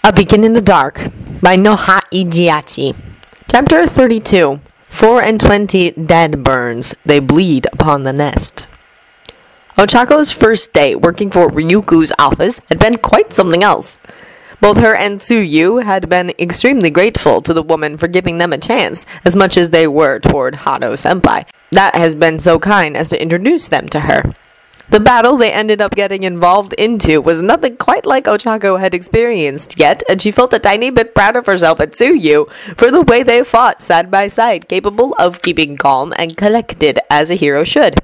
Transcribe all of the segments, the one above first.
A Beacon in the Dark by Noha Ijiachi. Chapter 32. 4 and 20 dead burns. They bleed upon the nest. Ochako's first day working for Ryuku's office had been quite something else. Both her and Tsuyu had been extremely grateful to the woman for giving them a chance, as much as they were toward Hado-senpai. That has been so kind as to introduce them to her. The battle they ended up getting involved into was nothing quite like Ochako had experienced yet, and she felt a tiny bit proud of herself and Tsuyu for the way they fought side by side, capable of keeping calm and collected as a hero should.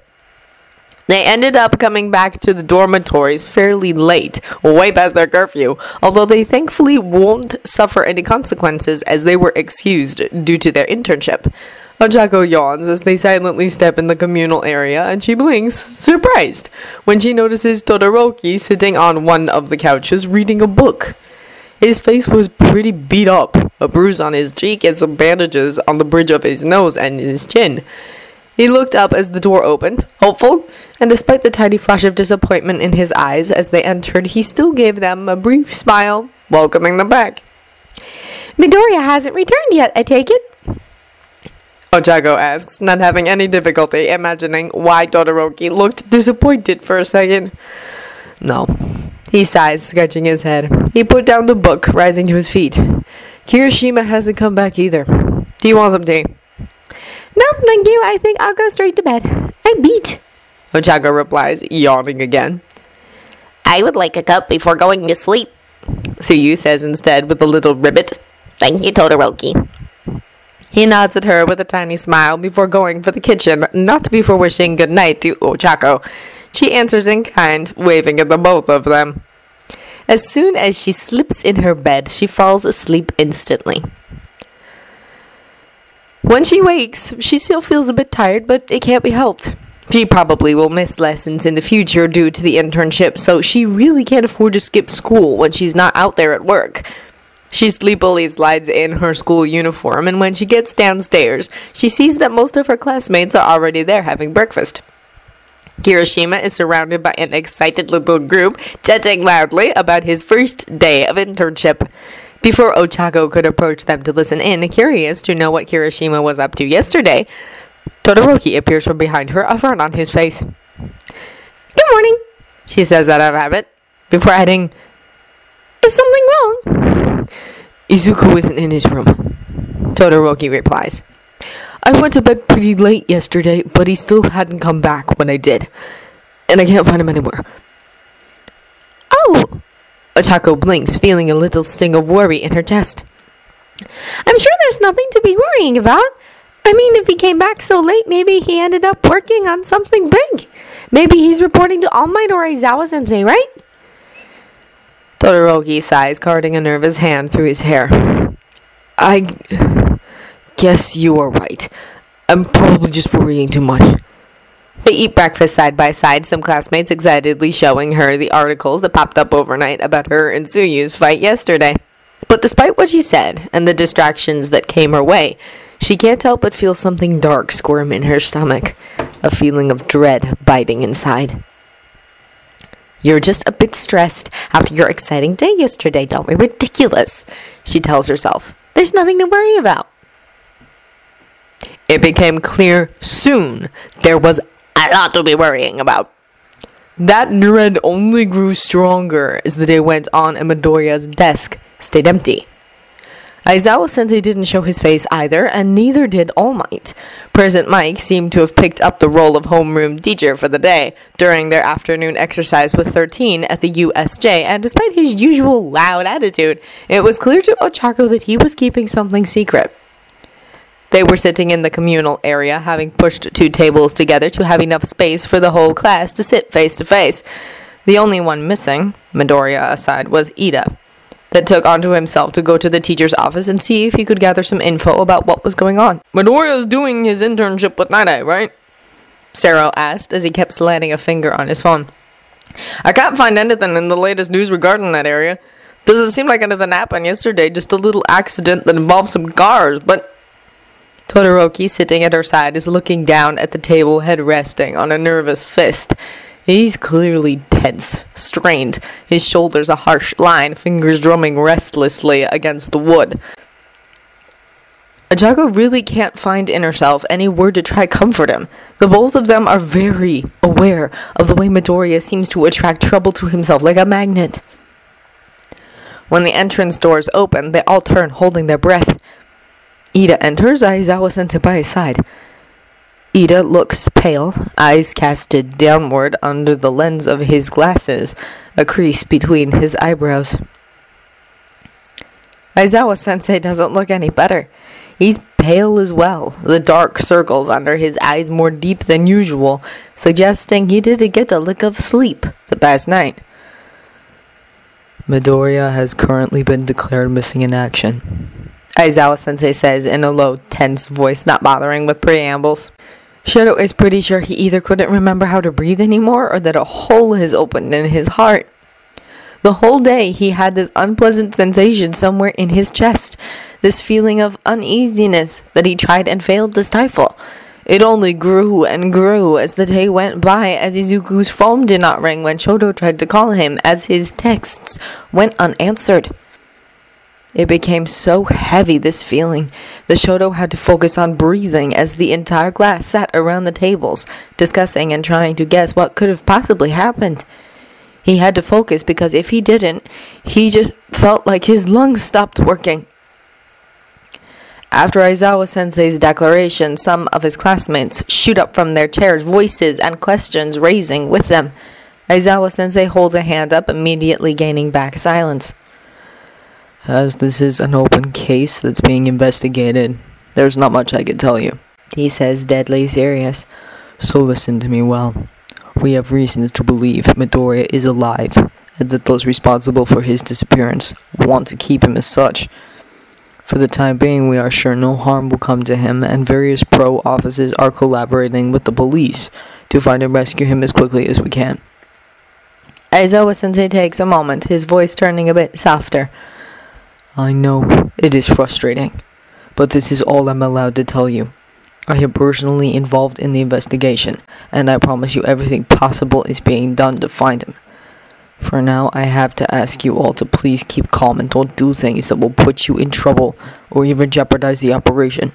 They ended up coming back to the dormitories fairly late, way past their curfew, although they thankfully won't suffer any consequences as they were excused due to their internship. Ochako yawns as they silently step in the communal area, and she blinks, surprised, when she notices Todoroki sitting on one of the couches reading a book. His face was pretty beat up, a bruise on his cheek and some bandages on the bridge of his nose and his chin. He looked up as the door opened, hopeful, and despite the tiny flash of disappointment in his eyes as they entered, he still gave them a brief smile, welcoming them back. Midoriya hasn't returned yet, I take it? Ochako asks, not having any difficulty imagining why Todoroki looked disappointed for a second. No. He sighs, scratching his head. He put down the book, rising to his feet. Kirishima hasn't come back either. Do you want some tea? No, thank you. I think I'll go straight to bed. I'm beat. Ochako replies, yawning again. I would like a cup before going to sleep, Tsuyu says instead with a little ribbit. Thank you, Todoroki. He nods at her with a tiny smile before going for the kitchen, not before wishing good night to Ochako. She answers in kind, waving at the both of them. As soon as she slips in her bed, she falls asleep instantly. When she wakes, she still feels a bit tired, but it can't be helped. She probably will miss lessons in the future due to the internship, so she really can't afford to skip school when she's not out there at work. She sleepily slides in her school uniform, and when she gets downstairs, she sees that most of her classmates are already there having breakfast. Kirishima is surrounded by an excited little group, chatting loudly about his first day of internship. Before Ochako could approach them to listen in, curious to know what Kirishima was up to yesterday, Todoroki appears from behind her, a frown on his face. Good morning, she says out of habit, before adding, Is something wrong? Izuku isn't in his room, Todoroki replies. I went to bed pretty late yesterday, but he still hadn't come back when I did, and I can't find him anywhere. Oh! Ochako blinks, feeling a little sting of worry in her chest. I'm sure there's nothing to be worrying about. I mean, if he came back so late, maybe he ended up working on something big. Maybe he's reporting to All Might or Aizawa-sensei, right? Todoroki sighs, carding a nervous hand through his hair. I guess you are right. I'm probably just worrying too much. They eat breakfast side by side, some classmates excitedly showing her the articles that popped up overnight about her and Tsuyu's fight yesterday. But despite what she said, and the distractions that came her way, she can't help but feel something dark squirm in her stomach, a feeling of dread biting inside. You're just a bit stressed after your exciting day yesterday. Don't be ridiculous, she tells herself. There's nothing to worry about. It became clear soon there was a lot to be worrying about. That dread only grew stronger as the day went on and Midoriya's desk stayed empty. Aizawa-sensei didn't show his face either, and neither did All Might. President Mike seemed to have picked up the role of homeroom teacher for the day during their afternoon exercise with 13 at the USJ, and despite his usual loud attitude, it was clear to Ochako that he was keeping something secret. They were sitting in the communal area, having pushed 2 tables together to have enough space for the whole class to sit face to face. The only one missing, Midoriya aside, was Ida, that took onto himself to go to the teacher's office and see if he could gather some info about what was going on. Midoriya's doing his internship with Night Eye, right? Sero asked as he kept sliding a finger on his phone. I can't find anything in the latest news regarding that area. Doesn't seem like anything happened yesterday, just a little accident that involved some cars, but... Todoroki, sitting at her side, is looking down at the table, head resting on a nervous fist. He's clearly tense, strained, his shoulders a harsh line, fingers drumming restlessly against the wood. Ochako really can't find in herself any word to try comfort him. The both of them are very aware of the way Midoriya seems to attract trouble to himself like a magnet. When the entrance doors open, they all turn, holding their breath. Ida enters, Aizawa-sensei by his side. Ida looks pale, eyes casted downward under the lens of his glasses, a crease between his eyebrows. Aizawa-sensei doesn't look any better. He's pale as well, the dark circles under his eyes more deep than usual, suggesting he didn't get a lick of sleep the past night. Midoriya has currently been declared missing in action, Aizawa-sensei says in a low, tense voice, not bothering with preambles. Shoto is pretty sure he either couldn't remember how to breathe anymore or that a hole has opened in his heart. The whole day he had this unpleasant sensation somewhere in his chest, this feeling of uneasiness that he tried and failed to stifle. It only grew and grew as the day went by, as Izuku's phone did not ring when Shoto tried to call him, as his texts went unanswered. It became so heavy, this feeling, that Shoto had to focus on breathing as the entire class sat around the tables, discussing and trying to guess what could have possibly happened. He had to focus because if he didn't, he just felt like his lungs stopped working. After Aizawa-sensei's declaration, some of his classmates shoot up from their chairs, voices and questions raising with them. Aizawa-sensei holds a hand up, immediately gaining back silence. As this is an open case that's being investigated, there's not much I can tell you, he says, deadly serious. So listen to me well. We have reasons to believe Midoriya is alive, and that those responsible for his disappearance want to keep him as such. For the time being, we are sure no harm will come to him, and various pro offices are collaborating with the police to find and rescue him as quickly as we can. Aizawa-sensei takes a moment, his voice turning a bit softer. I know it is frustrating, but this is all I'm allowed to tell you. I am personally involved in the investigation, and I promise you everything possible is being done to find him. For now, I have to ask you all to please keep calm and don't do things that will put you in trouble or even jeopardize the operation.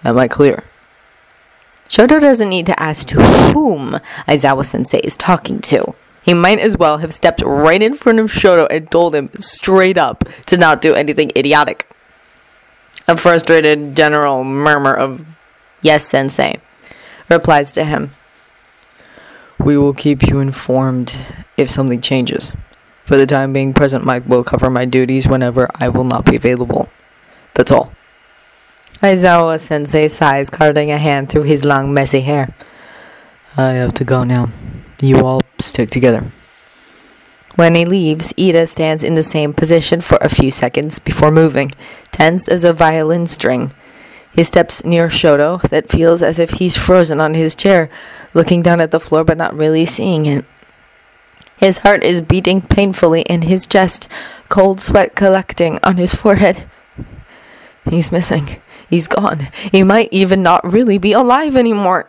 Am I clear? Shoto doesn't need to ask to whom Aizawa-sensei is talking to. He might as well have stepped right in front of Shoto and told him straight up to not do anything idiotic. A frustrated general murmur of, "Yes, sensei," replies to him. We will keep you informed if something changes. For the time being, President Mike will cover my duties whenever I will not be available. That's all. Aizawa-sensei sighs, carding a hand through his long, messy hair. I have to go now. You all stick together. When he leaves, Ida stands in the same position for a few seconds before moving, tense as a violin string. He steps near Shoto, that feels as if he's frozen on his chair, looking down at the floor but not really seeing it. His heart is beating painfully in his chest, cold sweat collecting on his forehead. He's missing. He's gone. He might even not really be alive anymore.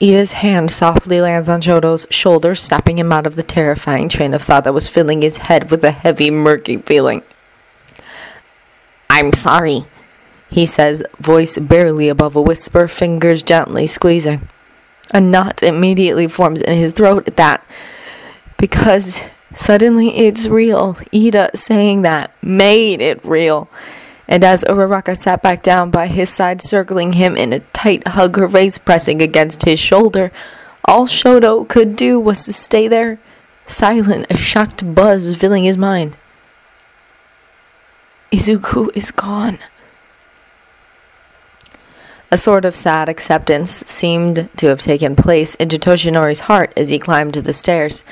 Ida's hand softly lands on Shoto's shoulder, snapping him out of the terrifying train of thought that was filling his head with a heavy, murky feeling. I'm sorry, he says, voice barely above a whisper, fingers gently squeezing. A knot immediately forms in his throat at that, because suddenly it's real. Ida saying that made it real. And as Uraraka sat back down by his side, circling him in a tight hug, her face pressing against his shoulder, all Shoto could do was to stay there, silent, a shocked buzz filling his mind. Izuku is gone. A sort of sad acceptance seemed to have taken place into Toshinori's heart as he climbed the stairs.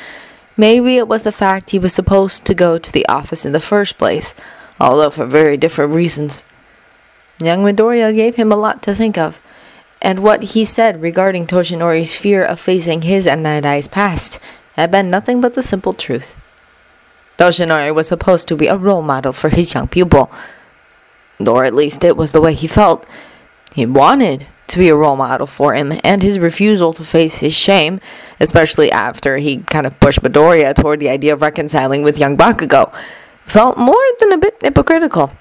Maybe it was the fact he was supposed to go to the office in the first place, although for very different reasons. Young Midoriya gave him a lot to think of, and what he said regarding Toshinori's fear of facing his and Night Eye's past had been nothing but the simple truth. Toshinori was supposed to be a role model for his young pupil, or at least it was the way he felt. He wanted to be a role model for him, and his refusal to face his shame, especially after he kind of pushed Midoriya toward the idea of reconciling with young Bakugo, felt more than a bit hypocritical.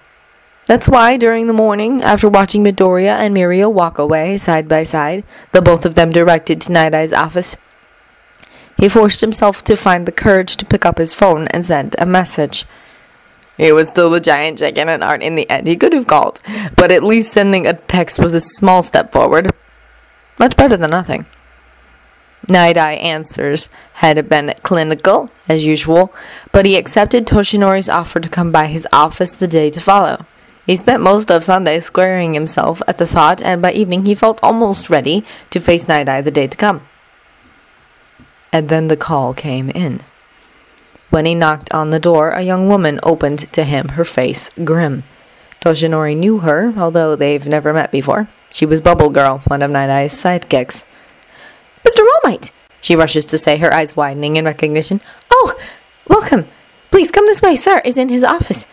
That's why, during the morning, after watching Midoriya and Mirio walk away side by side, the both of them directed to Night Eye's office, he forced himself to find the courage to pick up his phone and send a message. It was still the giant chicken and Art in the end. He could have called, but at least sending a text was a small step forward. Much better than nothing. Night Eye answers had been clinical, as usual, but he accepted Toshinori's offer to come by his office the day to follow. He spent most of Sunday squaring himself at the thought, and by evening he felt almost ready to face Night Eye the day to come. And then the call came in. When he knocked on the door, a young woman opened to him, her face grim. Toshinori knew her, although they've never met before. She was Bubble Girl, one of Night Eye's sidekicks. Mr. All Might, she rushes to say, her eyes widening in recognition. Oh, welcome. Please come this way. Sir is in his office,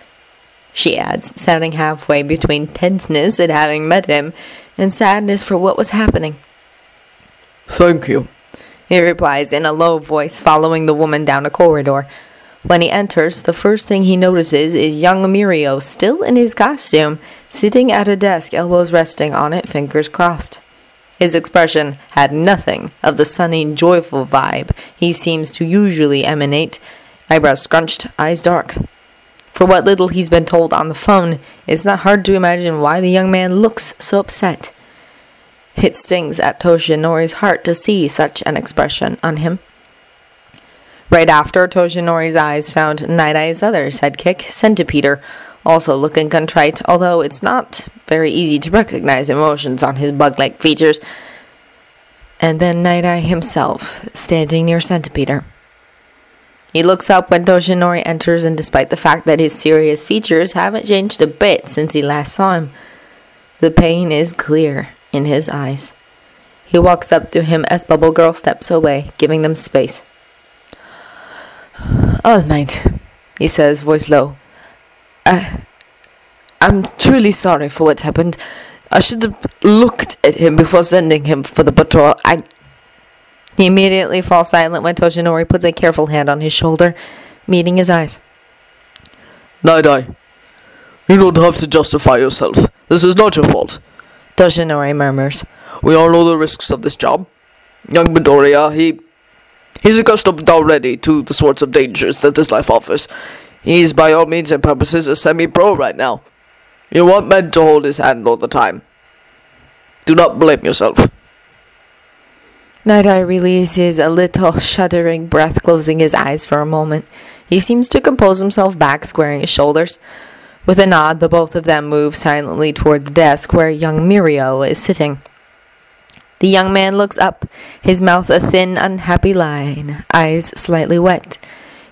she adds, sounding halfway between tenseness at having met him and sadness for what was happening. Thank you, he replies in a low voice, following the woman down a corridor. When he enters, the first thing he notices is young Mirio, still in his costume, sitting at a desk, elbows resting on it, fingers crossed. His expression had nothing of the sunny, joyful vibe he seems to usually emanate, eyebrows scrunched, eyes dark. For what little he's been told on the phone, it's not hard to imagine why the young man looks so upset. It stings at Toshinori's heart to see such an expression on him. Right after, Toshinori's eyes found Night Eye's other sidekick, Centipeter, also looking contrite, although it's not very easy to recognize emotions on his bug-like features. And then Night Eye himself, standing near Centipeter. He looks up when Toshinori enters, and despite the fact that his serious features haven't changed a bit since he last saw him, the pain is clear in his eyes. He walks up to him as Bubble Girl steps away, giving them space. All Might, he says, voice low. I'm truly sorry for what happened. I should have looked at him before sending him for the patrol. He immediately falls silent when Toshinori puts a careful hand on his shoulder, meeting his eyes. Night Eye, you don't have to justify yourself. This is not your fault, Toshinori murmurs. We all know the risks of this job. Young Midoriya, he's accustomed already to the sorts of dangers that this life offers. He's by all means and purposes a semi-pro right now. You want men to hold his hand all the time. Do not blame yourself. Night Eye releases a little shuddering breath, closing his eyes for a moment. He seems to compose himself back, squaring his shoulders. With a nod, the both of them move silently toward the desk where young Mirio is sitting. The young man looks up, his mouth a thin, unhappy line, eyes slightly wet.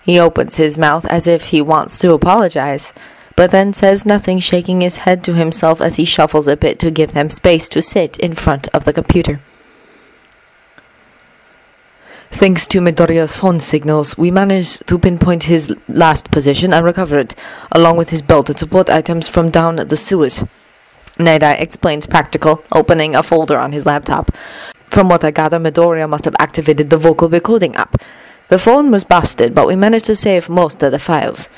He opens his mouth as if he wants to apologize, but then says nothing, shaking his head to himself as he shuffles a bit to give them space to sit in front of the computer. Thanks to Midoriya's phone signals, we managed to pinpoint his last position and recover it, along with his belt and support items from down the sewers. Night Eye explains practical, opening a folder on his laptop. From what I gather, Midoriya must have activated the vocal recording app. The phone was busted, but we managed to save most of the files.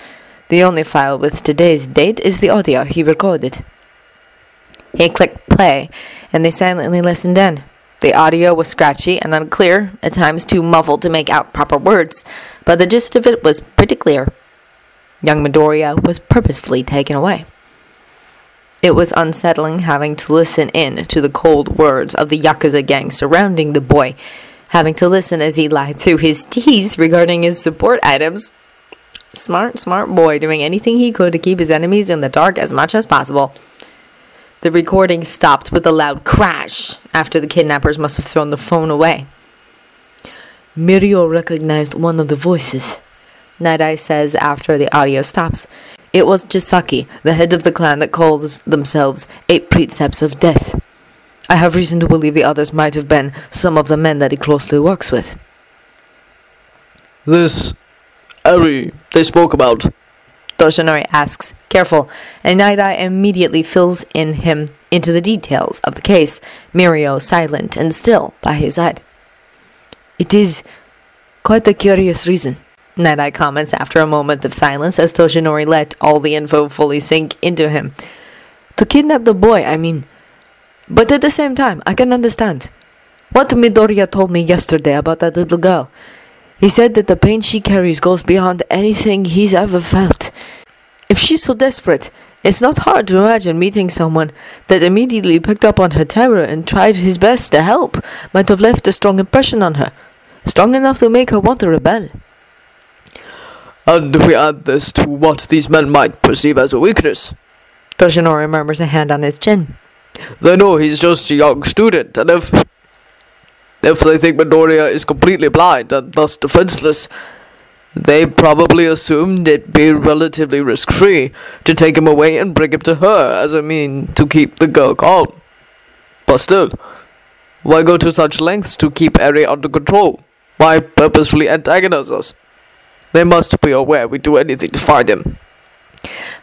The only file with today's date is the audio he recorded. He clicked play, and they silently listened in. The audio was scratchy and unclear, at times too muffled to make out proper words, but the gist of it was pretty clear. Young Midoriya was purposefully taken away. It was unsettling having to listen in to the cold words of the Yakuza gang surrounding the boy, having to listen as he lied through his teeth regarding his support items. Smart boy, doing anything he could to keep his enemies in the dark as much as possible. The recording stopped with a loud crash after the kidnappers must have thrown the phone away. Mirio recognized one of the voices, Night Eye says after the audio stops. It was Chisaki, the head of the clan that calls themselves 8 Precepts of Death. I have reason to believe the others might have been some of the men that he closely works with. This Eri they spoke about, Toshinori asks, careful, and Night-Eye immediately fills in him into the details of the case, Mirio silent and still by his side. It is quite a curious reason. Night-Eye comments after a moment of silence as Toshinori let all the info fully sink into him. To kidnap the boy, I mean. But at the same time, I can understand. What Midoriya told me yesterday about that little girl. He said that the pain she carries goes beyond anything he's ever felt. If she's so desperate, it's not hard to imagine meeting someone that immediately picked up on her terror and tried his best to help might have left a strong impression on her. Strong enough to make her want to rebel. And we add this to what these men might perceive as a weakness. Toshinori murmurs, a hand on his chin. They know he's just a young student, and if they think Midoriya is completely blind and thus defenseless, they probably assumed it'd be relatively risk-free to take him away and bring him to her as a mean to keep the girl calm. But still, why go to such lengths to keep Eri under control? Why purposefully antagonize us? They must be aware we'd do anything to find him.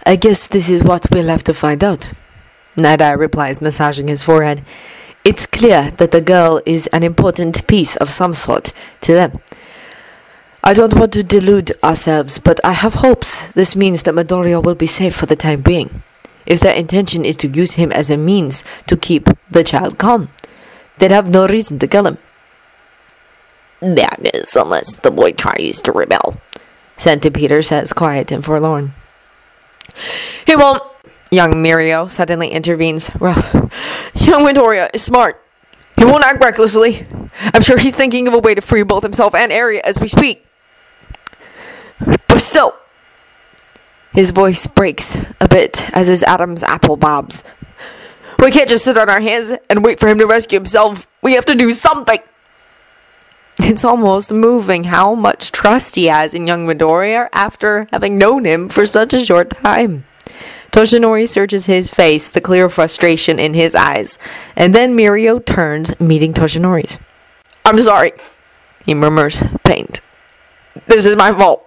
I guess this is what we'll have to find out. Night-Eye replies, massaging his forehead. It's clear that the girl is an important piece of some sort to them. I don't want to delude ourselves, but I have hopes this means that Midoriya will be safe for the time being. If their intention is to use him as a means to keep the child calm, they'd have no reason to kill him. That is, unless the boy tries to rebel. Centipeter says, quiet and forlorn. He won't. Young Mirio suddenly intervenes. Rough. Young Midoriya is smart. He won't act recklessly. I'm sure he's thinking of a way to free both himself and Eri as we speak. But still. His voice breaks a bit as his Adam's apple bobs. We can't just sit on our hands and wait for him to rescue himself. We have to do something. It's almost moving how much trust he has in young Midoriya after having known him for such a short time. Toshinori searches his face, the clear frustration in his eyes, and then Mirio turns, meeting Toshinori's. I'm sorry, he murmurs, pained. This is my fault.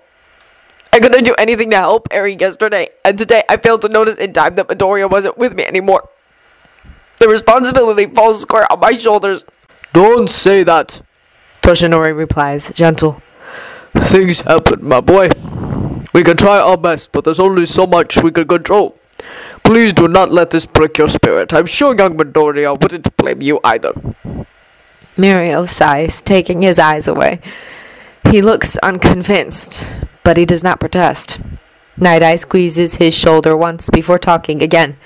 I couldn't do anything to help Eri yesterday, and today I failed to notice in time that Midoriya wasn't with me anymore. The responsibility falls square on my shoulders. Don't say that, Toshinori replies, gentle. Things happen, my boy. We can try our best, but there's only so much we can control. Please do not let this break your spirit. I'm sure young Midoriya wouldn't blame you either. Mirio sighs, taking his eyes away. He looks unconvinced, but he does not protest. Night-Eye squeezes his shoulder once before talking again.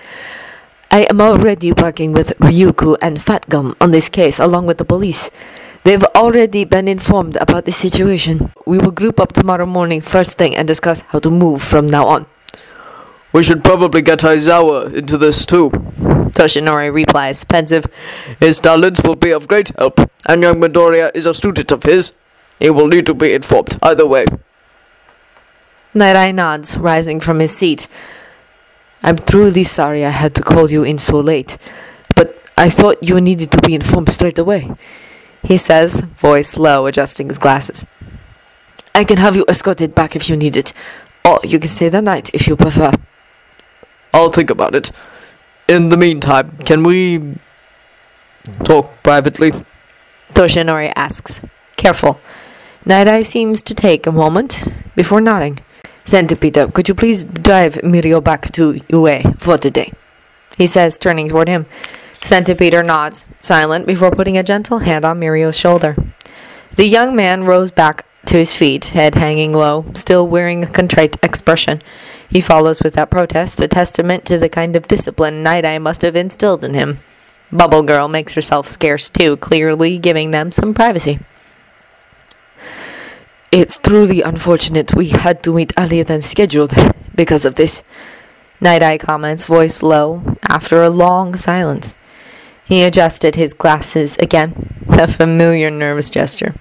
I am already working with Ryuko and Fat Gum on this case, along with the police. They've already been informed about the situation. We will group up tomorrow morning first thing and discuss how to move from now on. We should probably get Aizawa into this too, Toshinori replies, pensive. His talents will be of great help, and young Midoriya is a student of his. He will need to be informed either way. Night-Eye nods, rising from his seat. I'm truly sorry I had to call you in so late, but I thought you needed to be informed straight away, he says, voice low, adjusting his glasses. I can have you escorted back if you need it, or you can stay the night if you prefer. I'll think about it. In the meantime, can we talk privately? Toshinori asks, careful. Night-Eye seems to take a moment before nodding. Centipeter, could you please drive Mirio back to UA for today? He says, turning toward him. Centipeter nods, silent, before putting a gentle hand on Mirio's shoulder. The young man rose back to his feet, head hanging low, still wearing a contrite expression. He follows without protest, a testament to the kind of discipline Night-Eye must have instilled in him. Bubble Girl makes herself scarce too, clearly giving them some privacy. It's truly unfortunate we had to meet earlier than scheduled because of this. Night-Eye comments, voice low, after a long silence. He adjusted his glasses again, a familiar nervous gesture.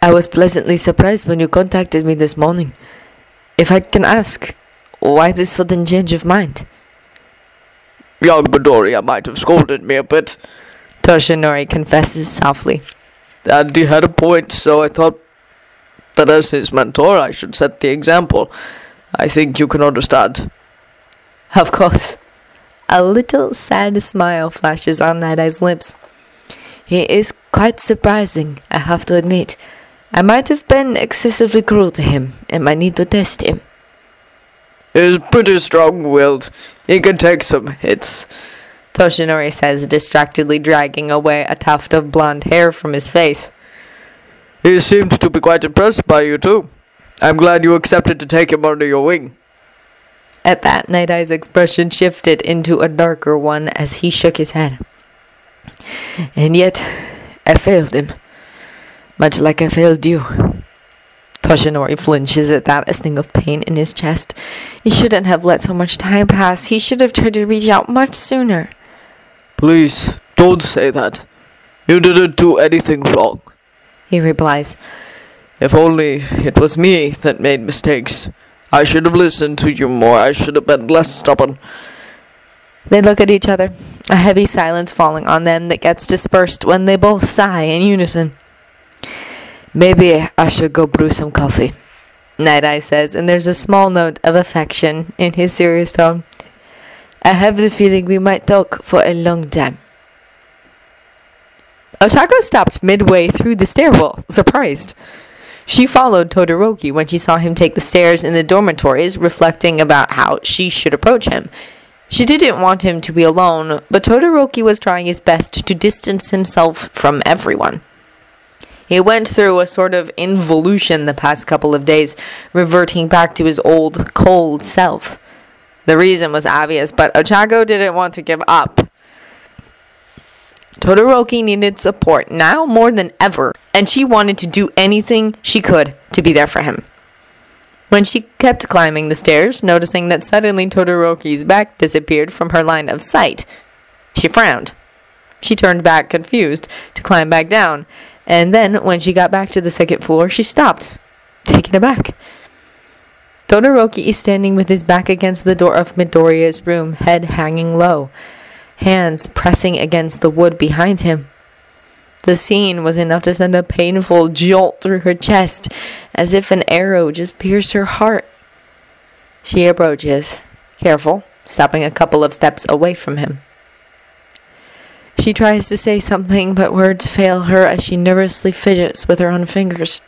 I was pleasantly surprised when you contacted me this morning. If I can ask, why this sudden change of mind? Young Midoriya might have scolded me a bit, Toshinori confesses softly. And he had a point, so I thought that as his mentor I should set the example. I think you can understand. Of course. A little sad smile flashes on Night Eye's lips. He is quite surprising, I have to admit. I might have been excessively cruel to him, and might need to test him. He's pretty strong-willed. He can take some hits. Toshinori says, distractedly dragging away a tuft of blonde hair from his face. He seemed to be quite impressed by you too. I'm glad you accepted to take him under your wing. At that, Night Eye's expression shifted into a darker one as he shook his head. And yet, I failed him. Much like I failed you. Toshinori flinches at that, a sting of pain in his chest. He shouldn't have let so much time pass. He should have tried to reach out much sooner. Please, don't say that. You didn't do anything wrong. He replies. If only it was me that made mistakes. I should have listened to you more. I should have been less stubborn. They look at each other, a heavy silence falling on them that gets dispersed when they both sigh in unison. Maybe I should go brew some coffee, Night Eye says, and there's a small note of affection in his serious tone. I have the feeling we might talk for a long time. Ochako stopped midway through the stairwell, surprised. She followed Todoroki when she saw him take the stairs in the dormitories, reflecting about how she should approach him. She didn't want him to be alone, but Todoroki was trying his best to distance himself from everyone. He went through a sort of involution the past couple of days, reverting back to his old, cold self. The reason was obvious, but Ochako didn't want to give up. Todoroki needed support now more than ever, and she wanted to do anything she could to be there for him. When she kept climbing the stairs, noticing that suddenly Todoroki's back disappeared from her line of sight, she frowned. She turned back, confused, to climb back down, and then when she got back to the second floor, she stopped, taken aback. Todoroki is standing with his back against the door of Midoriya's room, head hanging low, hands pressing against the wood behind him. The scene was enough to send a painful jolt through her chest, as if an arrow just pierced her heart. She approaches, careful, stopping a couple of steps away from him. She tries to say something, but words fail her as she nervously fidgets with her own fingers.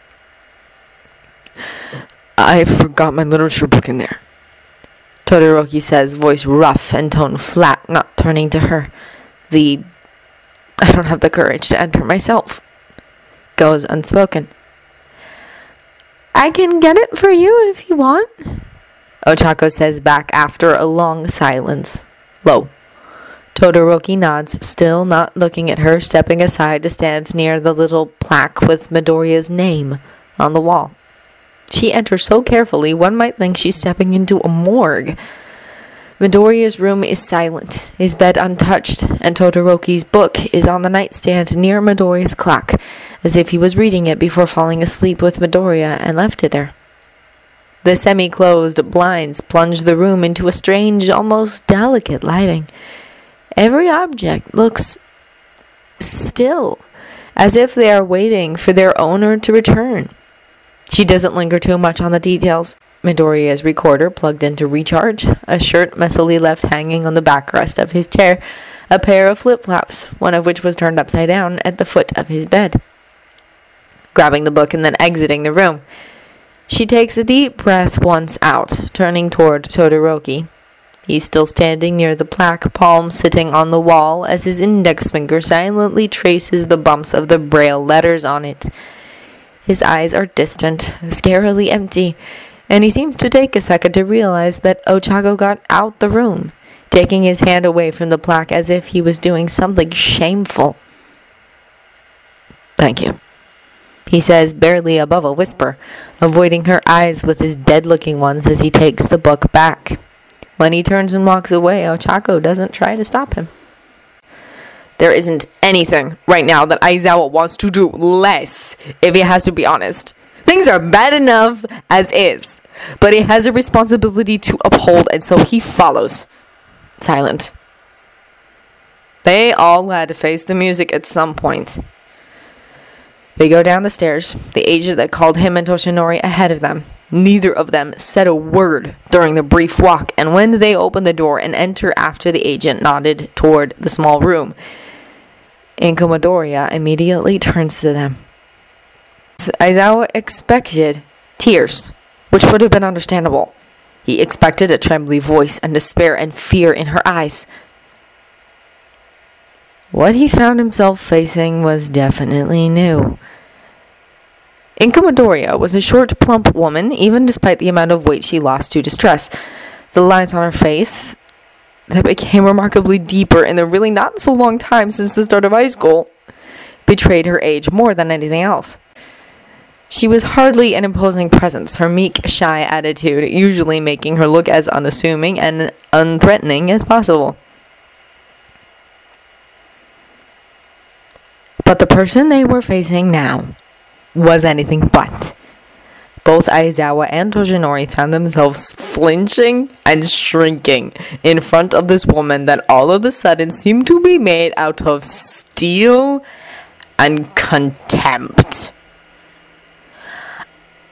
I forgot my literature book in there, Todoroki says, voice rough and tone flat, not turning to her. I don't have the courage to enter myself, goes unspoken. I can get it for you if you want, Ochako says back after a long silence, low. Todoroki nods, still not looking at her, stepping aside to stand near the little plaque with Midoriya's name on the wall. She enters so carefully, one might think she's stepping into a morgue. Midoriya's room is silent, his bed untouched, and Todoroki's book is on the nightstand near Midoriya's clock, as if he was reading it before falling asleep with Midoriya and left it there. The semi-closed blinds plunge the room into a strange, almost delicate lighting. Every object looks still, as if they are waiting for their owner to return. She doesn't linger too much on the details. Midoriya's recorder plugged into recharge, a shirt messily left hanging on the backrest of his chair, a pair of flip-flops, one of which was turned upside down at the foot of his bed. Grabbing the book and then exiting the room, she takes a deep breath once out, turning toward Todoroki. He's still standing near the plaque, palm sitting on the wall as his index finger silently traces the bumps of the braille letters on it. His eyes are distant, scarily empty, and he seems to take a second to realize that Ochako got out the room, taking his hand away from the plaque as if he was doing something shameful. Thank you, he says, barely above a whisper, avoiding her eyes with his dead-looking ones as he takes the book back. When he turns and walks away, Ochako doesn't try to stop him. There isn't anything right now that Aizawa wants to do less, if he has to be honest. Things are bad enough as is, but he has a responsibility to uphold, and so he follows. Silent. They all had to face the music at some point. They go down the stairs, the agent that called him and Toshinori ahead of them. Neither of them said a word during the brief walk, and when they opened the door and entered after the agent nodded toward the small room, Inko Midoriya immediately turns to them. Aizawa expected tears, which would have been understandable. He expected a trembly voice and despair and fear in her eyes. What he found himself facing was definitely new. Inko Midoriya was a short, plump woman, even despite the amount of weight she lost to distress. The lines on her face that became remarkably deeper in the really not so long time since the start of high school betrayed her age more than anything else. She was hardly an imposing presence, her meek, shy attitude usually making her look as unassuming and unthreatening as possible. But the person they were facing now was anything but. Both Aizawa and Toshinori found themselves flinching and shrinking in front of this woman that all of a sudden seemed to be made out of steel and contempt.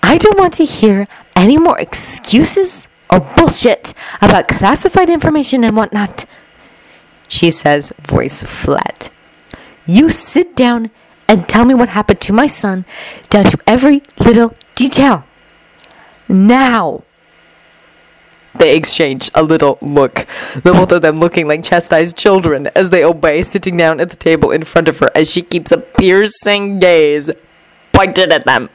I don't want to hear any more excuses or bullshit about classified information and whatnot, she says, voice flat. You sit down and tell me what happened to my son, down to every little detail. Now. They exchange a little look, the both of them looking like chastised children as they obey, sitting down at the table in front of her as she keeps a piercing gaze pointed at them.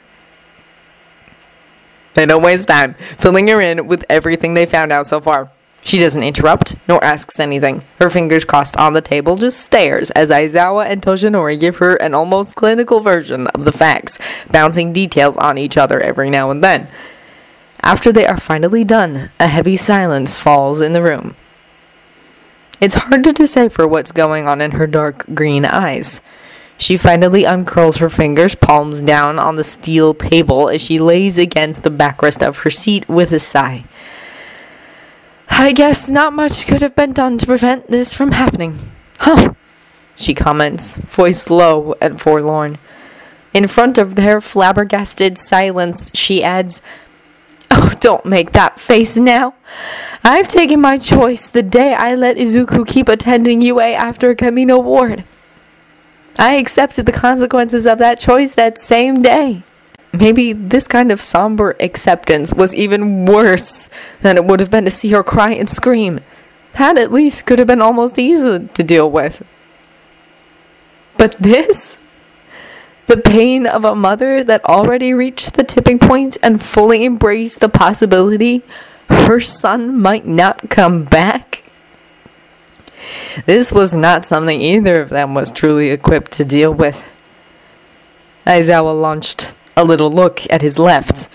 They don't waste time, filling her in with everything they found out so far. She doesn't interrupt, nor asks anything. Her fingers crossed on the table just stares as Aizawa and Toshinori give her an almost clinical version of the facts, bouncing details on each other every now and then. After they are finally done, a heavy silence falls in the room. It's hard to decipher what's going on in her dark green eyes. She finally uncurls her fingers, palms down on the steel table as she lays against the backrest of her seat with a sigh. I guess not much could have been done to prevent this from happening. Huh, she comments, voice low and forlorn. In front of their flabbergasted silence, she adds, Oh, don't make that face now. I've taken my choice the day I let Izuku keep attending UA after Camino Ward. I accepted the consequences of that choice that same day. Maybe this kind of somber acceptance was even worse than it would have been to see her cry and scream. That at least could have been almost easy to deal with. But this? The pain of a mother that already reached the tipping point and fully embraced the possibility her son might not come back? This was not something either of them was truly equipped to deal with. Aizawa launched a little look at his left,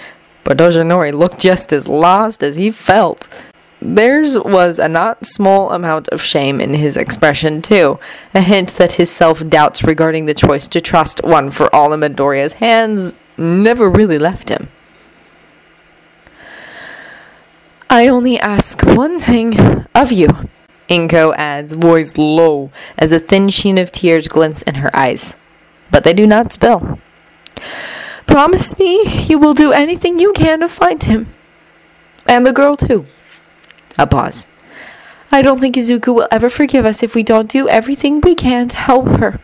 but Toshinori looked just as lost as he felt. Theirs was a not small amount of shame in his expression, too, a hint that his self-doubts regarding the choice to trust one for all in Midoriya's hands never really left him. I only ask one thing of you, Inko adds, voice low, as a thin sheen of tears glints in her eyes. But they do not spill. Promise me you will do anything you can to find him. And the girl, too. A pause. I don't think Izuku will ever forgive us if we don't do everything we can to help her.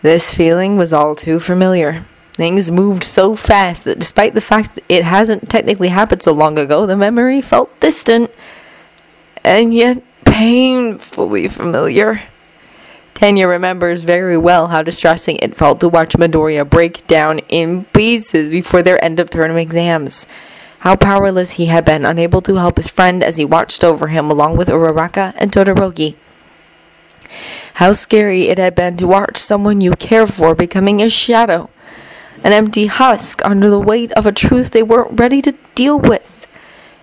This feeling was all too familiar. Things moved so fast that despite the fact that it hasn't technically happened so long ago, the memory felt distant and yet painfully familiar. Tanya remembers very well how distressing it felt to watch Midoriya break down in pieces before their end-of-term exams. How powerless he had been, unable to help his friend as he watched over him along with Uraraka and Todoroki. How scary it had been to watch someone you care for becoming a shadow, an empty husk under the weight of a truth they weren't ready to deal with.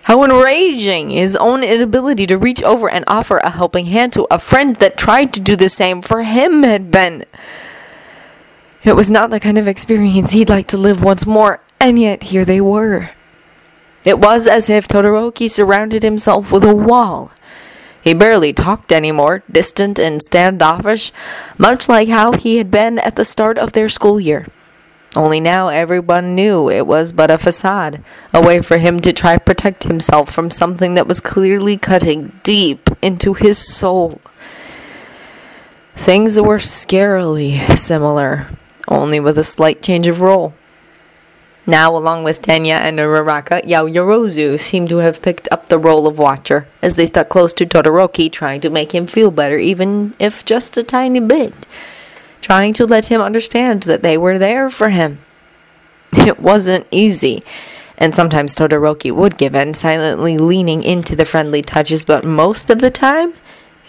How enraging his own inability to reach over and offer a helping hand to a friend that tried to do the same for him had been. It was not the kind of experience he'd like to live once more, and yet here they were. It was as if Todoroki surrounded himself with a wall. He barely talked anymore, distant and standoffish, much like how he had been at the start of their school year. Only now everyone knew it was but a facade, a way for him to try to protect himself from something that was clearly cutting deep into his soul. Things were scarily similar, only with a slight change of role. Now, along with Tenya and Uraraka, Yaoyorozu seemed to have picked up the role of watcher, as they stuck close to Todoroki, trying to make him feel better, even if just a tiny bit. Trying to let him understand that they were there for him. It wasn't easy, and sometimes Todoroki would give in, silently leaning into the friendly touches, but most of the time,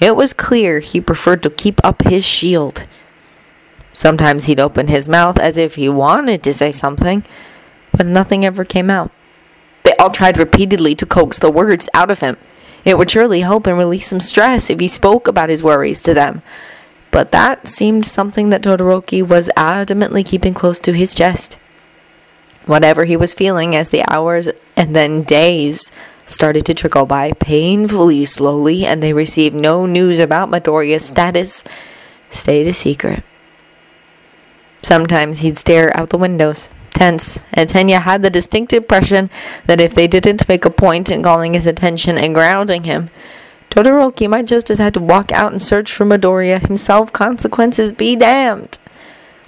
it was clear he preferred to keep up his shield. Sometimes he'd open his mouth as if he wanted to say something, but nothing ever came out. They all tried repeatedly to coax the words out of him. It would surely help and release some stress if he spoke about his worries to them. But that seemed something that Todoroki was adamantly keeping close to his chest. Whatever he was feeling as the hours and then days started to trickle by painfully slowly, and they received no news about Midoriya's status, stayed a secret. Sometimes he'd stare out the windows, tense, and Tenya had the distinct impression that if they didn't make a point in calling his attention and grounding him, Todoroki might just as had to walk out and search for Midoriya himself. Consequences be damned.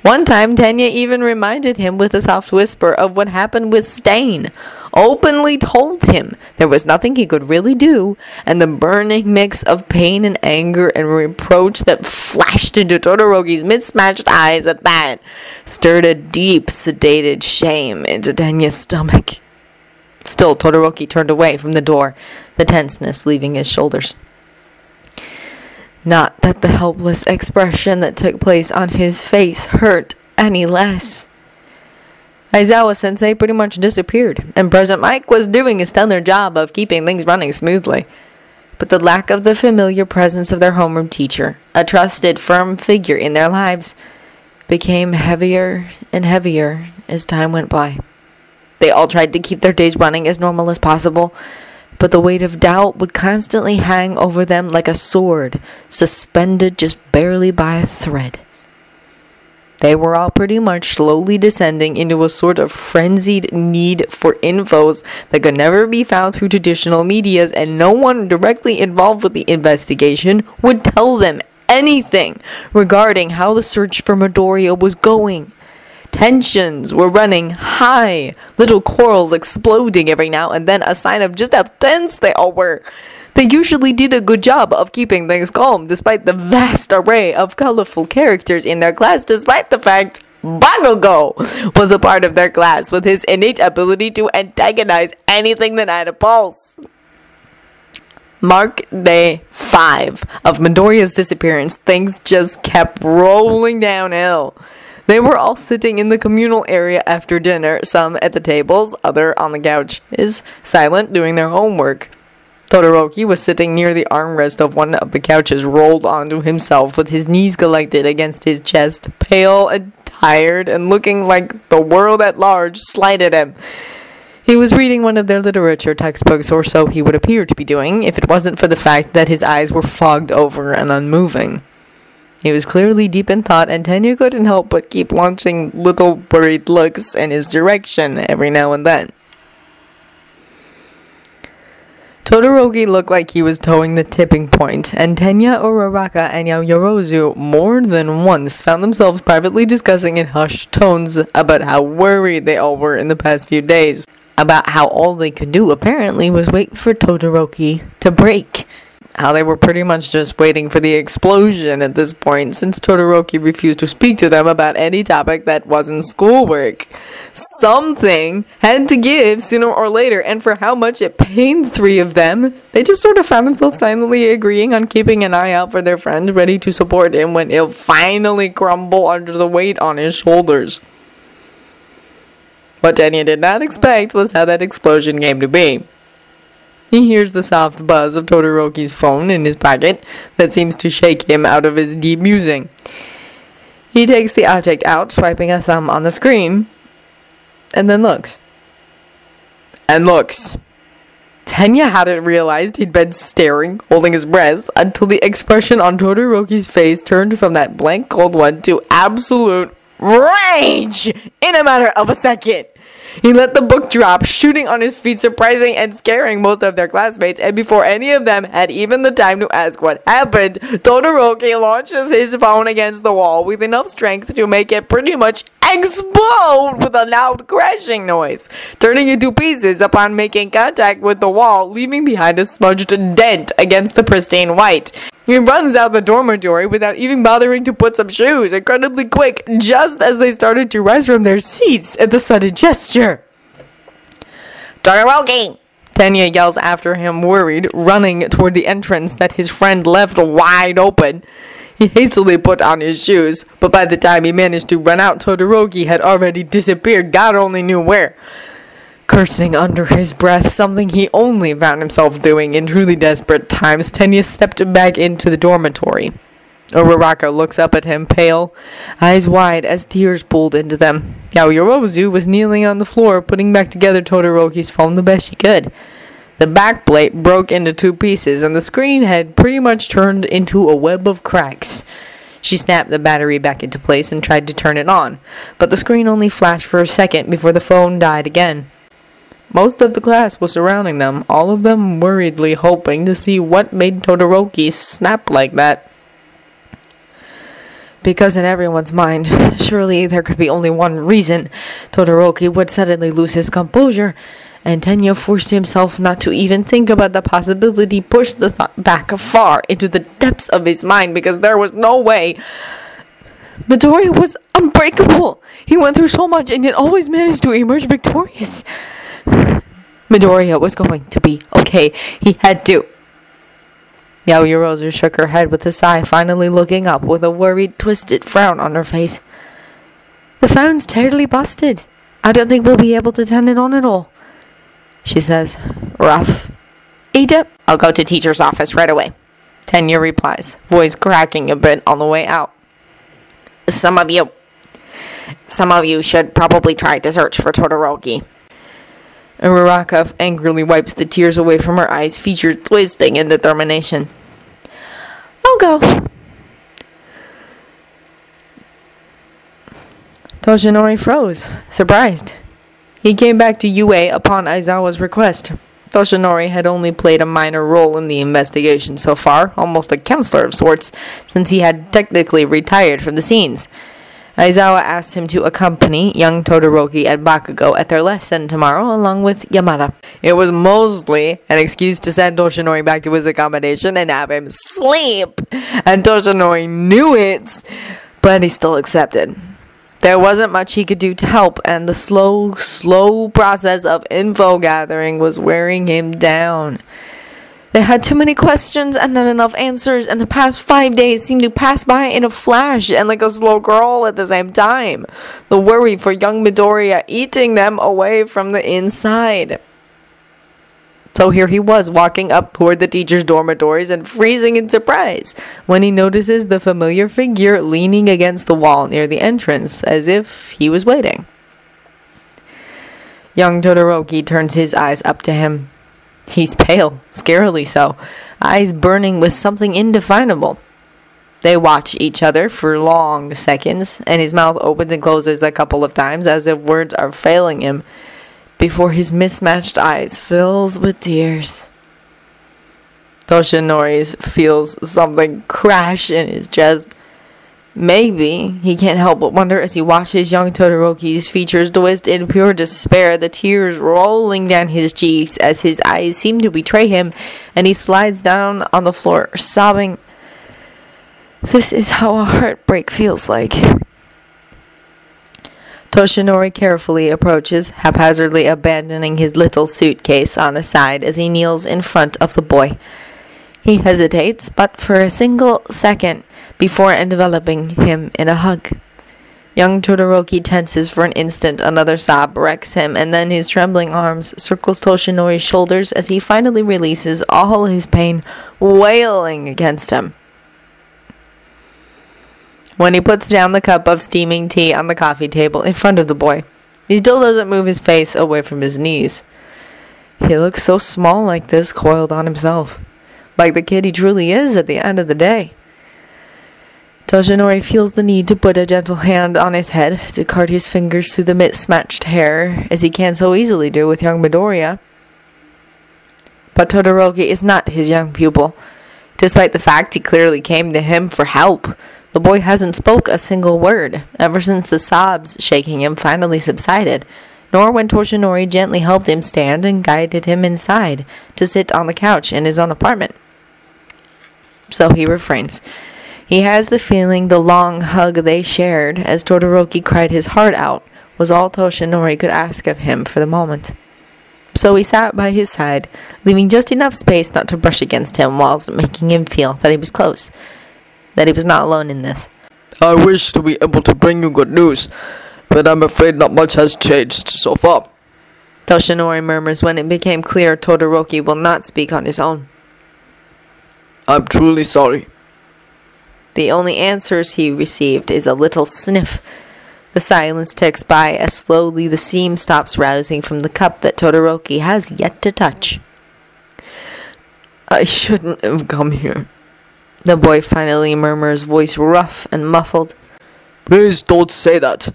One time, Tenya even reminded him with a soft whisper of what happened with Stain, openly told him there was nothing he could really do, and the burning mix of pain and anger and reproach that flashed into Todoroki's mismatched eyes at that stirred a deep, sedated shame into Tenya's stomach. Still, Todoroki turned away from the door, the tenseness leaving his shoulders. Not that the helpless expression that took place on his face hurt any less. Aizawa-sensei pretty much disappeared, and President Mike was doing a stellar job of keeping things running smoothly. But the lack of the familiar presence of their homeroom teacher, a trusted, firm figure in their lives, became heavier and heavier as time went by. They all tried to keep their days running as normal as possible, but the weight of doubt would constantly hang over them like a sword, suspended just barely by a thread. They were all pretty much slowly descending into a sort of frenzied need for infos that could never be found through traditional medias, and no one directly involved with the investigation would tell them anything regarding how the search for Midoriya was going. Tensions were running high, little quarrels exploding every now and then, a sign of just how tense they all were. They usually did a good job of keeping things calm, despite the vast array of colorful characters in their class, despite the fact Bakugo was a part of their class with his innate ability to antagonize anything that had a pulse. Mark day 5 of Midoriya's disappearance, things just kept rolling downhill. They were all sitting in the communal area after dinner, some at the tables, other on the couches, silent, doing their homework. Todoroki was sitting near the armrest of one of the couches, rolled onto himself with his knees collected against his chest, pale and tired and looking like the world at large slighted him. He was reading one of their literature textbooks, or so he would appear to be doing, if it wasn't for the fact that his eyes were fogged over and unmoving. He was clearly deep in thought, and Tenya couldn't help but keep launching little worried looks in his direction every now and then. Todoroki looked like he was towing the tipping point, and Tenya, Uraraka, and Yaoyorozu more than once found themselves privately discussing in hushed tones about how worried they all were in the past few days, about how all they could do apparently was wait for Todoroki to break. How they were pretty much just waiting for the explosion at this point, since Todoroki refused to speak to them about any topic that wasn't schoolwork. Something had to give sooner or later, and for how much it pained three of them, they just sort of found themselves silently agreeing on keeping an eye out for their friend, ready to support him when he'll finally crumble under the weight on his shoulders. What Tenya did not expect was how that explosion came to be. He hears the soft buzz of Todoroki's phone in his pocket that seems to shake him out of his deep musing. He takes the object out, swiping a thumb on the screen, and then looks. And looks. Tenya hadn't realized he'd been staring, holding his breath, until the expression on Todoroki's face turned from that blank cold one to absolute rage in a matter of a second. He let the book drop, shooting on his feet, surprising and scaring most of their classmates, and before any of them had even the time to ask what happened, Todoroki launches his phone against the wall with enough strength to make it pretty much explode with a loud crashing noise, turning into pieces upon making contact with the wall, leaving behind a smudged dent against the pristine white. He runs out the dormitory without even bothering to put some shoes, incredibly quick, just as they started to rise from their seats at the sudden gesture. Todoroki! Tenya yells after him, worried, running toward the entrance that his friend left wide open. He hastily put on his shoes, but by the time he managed to run out, Todoroki had already disappeared, God only knew where. Cursing under his breath, something he only found himself doing in truly desperate times, Tenya stepped back into the dormitory. Uraraka looks up at him, pale, eyes wide as tears pooled into them. Yaoyorozu was kneeling on the floor, putting back together Todoroki's phone the best she could. The backplate broke into 2 pieces, and the screen had pretty much turned into a web of cracks. She snapped the battery back into place and tried to turn it on, but the screen only flashed for a second before the phone died again. Most of the class was surrounding them, all of them worriedly hoping to see what made Todoroki snap like that. Because in everyone's mind, surely there could be only one reason Todoroki would suddenly lose his composure, and Tenya forced himself not to even think about the possibility, pushed the thought back far into the depths of his mind, because there was no way. Midoriya was unbreakable. He went through so much and yet always managed to emerge victorious. Midoriya was going to be okay. He had to. Yaoyorozu shook her head with a sigh, finally looking up with a worried, twisted frown on her face. The phone's totally busted. I don't think we'll be able to turn it on at all, she says, rough. Ida, I'll go to teacher's office right away. Tenya replies, voice cracking a bit on the way out. Some of you should probably try to search for Todoroki. Uraraka angrily wipes the tears away from her eyes, features twisting in determination. I'll go. Toshinori froze, surprised. He came back to UA upon Aizawa's request. Toshinori had only played a minor role in the investigation so far, almost a counselor of sorts, since he had technically retired from the scenes. Aizawa asked him to accompany young Todoroki and Bakugo at their lesson tomorrow, along with Yamada. It was mostly an excuse to send Toshinori back to his accommodation and have him sleep, and Toshinori knew it, but he still accepted. There wasn't much he could do to help, and the slow process of info gathering was wearing him down. They had too many questions and not enough answers, and the past 5 days seemed to pass by in a flash and like a slow crawl at the same time. The worry for young Midoriya eating them away from the inside. So here he was, walking up toward the teachers' dormitories and freezing in surprise when he notices the familiar figure leaning against the wall near the entrance, as if he was waiting. Young Todoroki turns his eyes up to him. He's pale, scarily so, eyes burning with something indefinable. They watch each other for long seconds, and his mouth opens and closes a couple of times as if words are failing him, before his mismatched eyes fills with tears. Toshinori feels something crash in his chest. Maybe he can't help but wonder as he watches young Todoroki's features twist in pure despair, the tears rolling down his cheeks as his eyes seem to betray him, and he slides down on the floor, sobbing. This is how a heartbreak feels like. Toshinori carefully approaches, haphazardly abandoning his little suitcase on a side as he kneels in front of the boy. He hesitates, but for a single second, before enveloping him in a hug. Young Todoroki tenses for an instant, another sob wrecks him, and then his trembling arms circles Toshinori's shoulders as he finally releases all his pain, wailing against him. When he puts down the cup of steaming tea on the coffee table in front of the boy, he still doesn't move his face away from his knees. He looks so small like this, coiled on himself, like the kid he truly is at the end of the day. Toshinori feels the need to put a gentle hand on his head, to cart his fingers through the mismatched hair, as he can so easily do with young Midoriya. But Todoroki is not his young pupil. Despite the fact he clearly came to him for help, the boy hasn't spoke a single word ever since the sobs shaking him finally subsided, nor when Toshinori gently helped him stand and guided him inside to sit on the couch in his own apartment. So he refrains. He has the feeling the long hug they shared as Todoroki cried his heart out was all Toshinori could ask of him for the moment. So he sat by his side, leaving just enough space not to brush against him whilst making him feel that he was close, that he was not alone in this. I wish to be able to bring you good news, but I'm afraid not much has changed so far. Toshinori murmurs when it became clear Todoroki will not speak on his own. I'm truly sorry. The only answers he received is a little sniff. The silence ticks by as slowly the steam stops rising from the cup that Todoroki has yet to touch. I shouldn't have come here. The boy finally murmurs, voice rough and muffled. Please don't say that.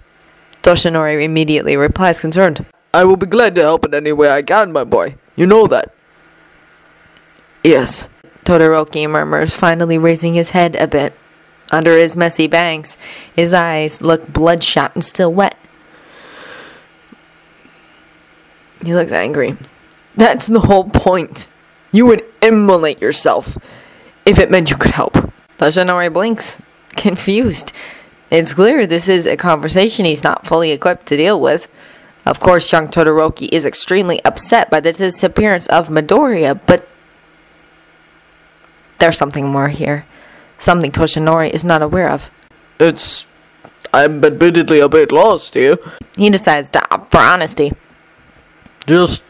Toshinori immediately replies, concerned. I will be glad to help in any way I can, my boy. You know that. Yes, Todoroki murmurs, finally raising his head a bit. Under his messy bangs, his eyes look bloodshot and still wet. He looks angry. That's the whole point. You would immolate yourself if it meant you could help. Toshinori blinks, confused. It's clear this is a conversation he's not fully equipped to deal with. Of course, young Todoroki is extremely upset by the disappearance of Midoriya, but there's something more here. Something Toshinori is not aware of. I'm admittedly a bit lost here. He decides to opt for honesty. Just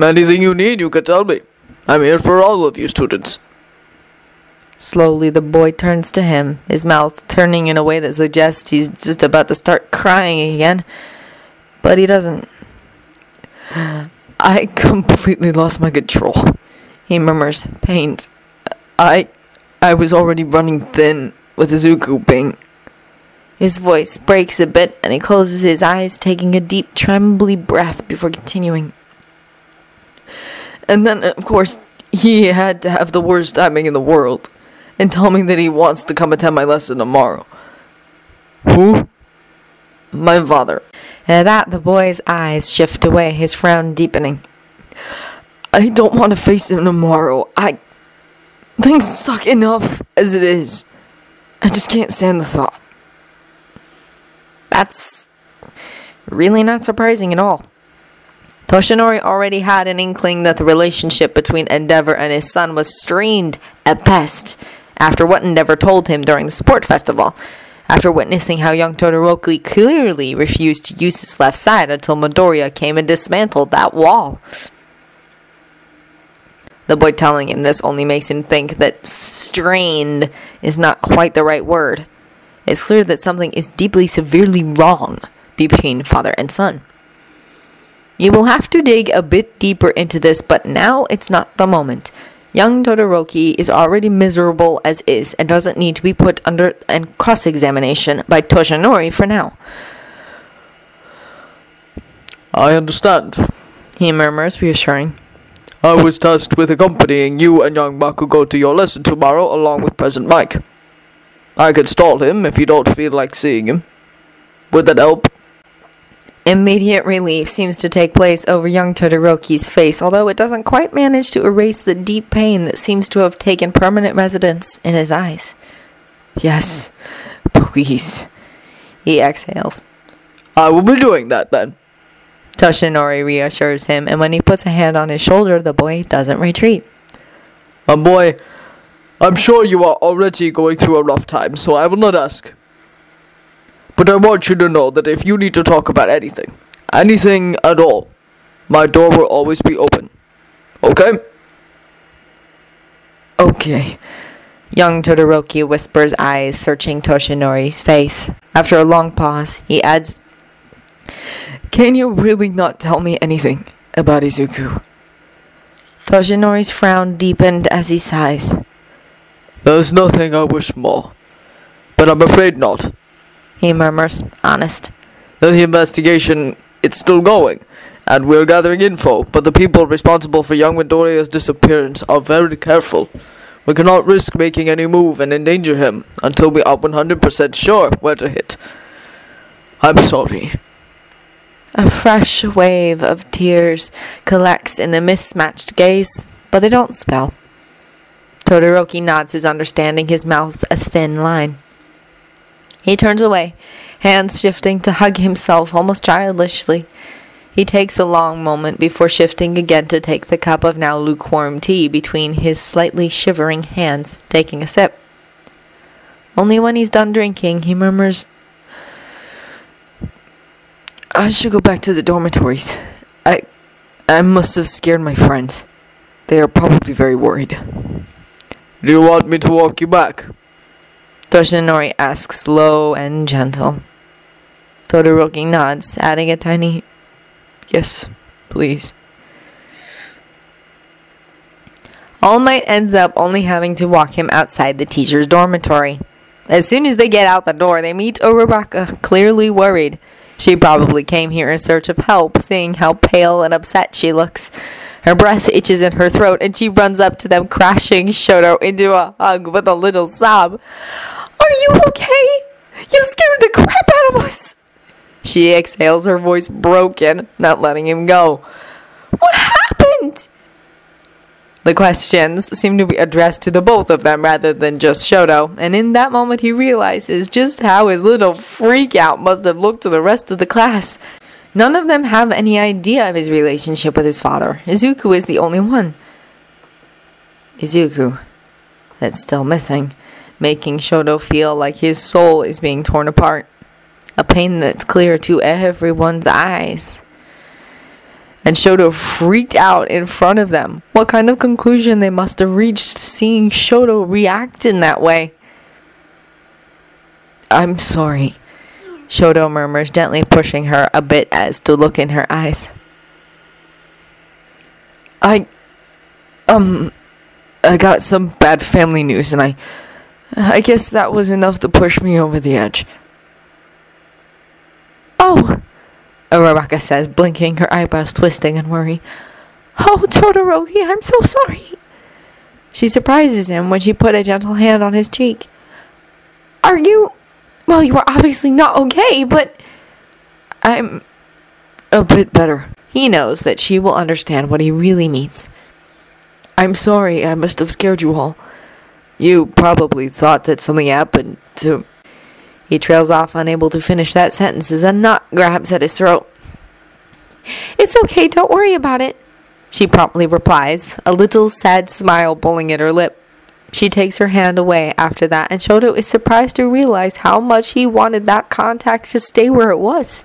anything you need, you can tell me. I'm here for all of you students. Slowly, the boy turns to him, his mouth turning in a way that suggests he's just about to start crying again. But he doesn't. I completely lost my control, He murmurs, pained. I was already running thin with Izuku being... His voice breaks a bit and he closes his eyes, taking a deep, trembly breath before continuing. And then, of course, he had to have the worst timing in the world and tell me that he wants to come attend my lesson tomorrow. Who? My father. At that, the boy's eyes shift away, his frown deepening. I don't want to face him tomorrow. Things suck enough as it is. I just can't stand the thought. That's really not surprising at all. Toshinori already had an inkling that the relationship between Endeavor and his son was strained at best after what Endeavor told him during the sport festival, after witnessing how young Todoroki clearly refused to use his left side until Midoriya came and dismantled that wall. The boy telling him this only makes him think that strained is not quite the right word. It's clear that something is deeply, severely wrong between father and son. You will have to dig a bit deeper into this, but now it's not the moment. Young Todoroki is already miserable as is and doesn't need to be put under cross-examination by Toshinori for now. I understand, He murmurs, reassuring. I was tasked with accompanying you and young Bakugo to your lesson tomorrow along with Present Mike. I could stall him if you don't feel like seeing him. Would that help? Immediate relief seems to take place over young Todoroki's face, although it doesn't quite manage to erase the deep pain that seems to have taken permanent residence in his eyes. Yes, please. He exhales. I will be doing that then. Toshinori reassures him, and when he puts a hand on his shoulder, the boy doesn't retreat. Boy, I'm sure you are already going through a rough time, so I will not ask. But I want you to know that if you need to talk about anything at all, my door will always be open. Okay? Okay. Young Todoroki whispers, eyes searching Toshinori's face. After a long pause, he adds, Can you really not tell me anything about Izuku? Toshinori's frown deepened as he sighs. There's nothing I wish more. But I'm afraid not. he murmurs, honest. The investigation, it's still going, and we're gathering info, but the people responsible for young Midoriya's disappearance are very careful. We cannot risk making any move and endanger him until we are 100% sure where to hit. I'm sorry. A fresh wave of tears collects in the mismatched gaze, but they don't spill. Todoroki nods his understanding, his mouth a thin line. He turns away, hands shifting to hug himself almost childishly. He takes a long moment before shifting again to take the cup of now lukewarm tea between his slightly shivering hands, taking a sip. Only when he's done drinking, he murmurs, I should go back to the dormitories. I must have scared my friends. They are probably very worried. Do you want me to walk you back? Toshinori asks, low and gentle. Todoroki nods, adding a tiny, yes, please. All Might ends up only having to walk him outside the teacher's dormitory. As soon as they get out the door, they meet Uraraka, clearly worried. She probably came here in search of help, seeing how pale and upset she looks. Her breath itches in her throat, and she runs up to them, crashing Shoto into a hug with a little sob. Are you okay? You scared the crap out of us! She exhales, her voice broken, not letting him go. What happened? The questions seem to be addressed to the both of them rather than just Shoto, and in that moment he realizes just how his little freak-out must have looked to the rest of the class. None of them have any idea of his relationship with his father. Izuku is the only one. Izuku. That's still missing, making Shoto feel like his soul is being torn apart. A pain that's clear to everyone's eyes. And Shoto freaked out in front of them. What kind of conclusion they must have reached seeing Shoto react in that way. I'm sorry, Shoto murmurs, gently pushing her a bit as to look in her eyes. I got some bad family news, and I guess that was enough to push me over the edge. Oh, Uraraka says, blinking, her eyebrows twisting in worry. Oh, Todoroki, I'm so sorry. She surprises him when she put a gentle hand on his cheek. Are you... Well, you are obviously not okay, but... I'm a bit better. He knows that she will understand what he really means. I'm sorry, I must have scared you all. You probably thought that something happened to... He trails off, unable to finish that sentence as a knot grabs at his throat. It's okay, don't worry about it, she promptly replies, a little sad smile pulling at her lip. She takes her hand away after that, and Shoto is surprised to realize how much he wanted that contact to stay where it was.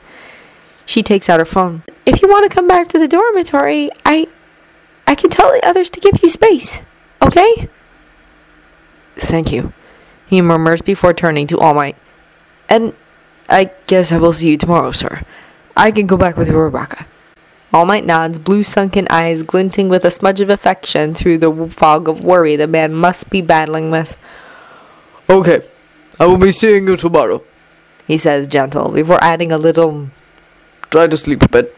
She takes out her phone. If you want to come back to the dormitory, I can tell the others to give you space, okay? Thank you, he murmurs before turning to All Might. And I guess I will see you tomorrow, sir. I can go back with Uraraka. All Might nods, blue sunken eyes glinting with a smudge of affection through the fog of worry the man must be battling with. Okay, I will be seeing you tomorrow, he says, gentle, before adding a little... Try to sleep a bit.